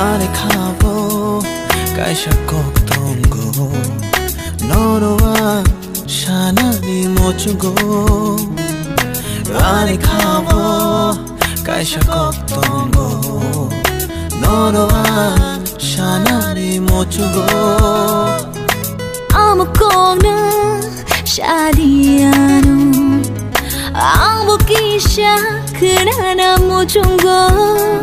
안에 가보 가샤kok동고 너로와 샤나니 못주고 안에 가보 가샤kok동고 너로와 샤나니 못주고 아무거나 샤디아노 아무 기샤 그나나 못준거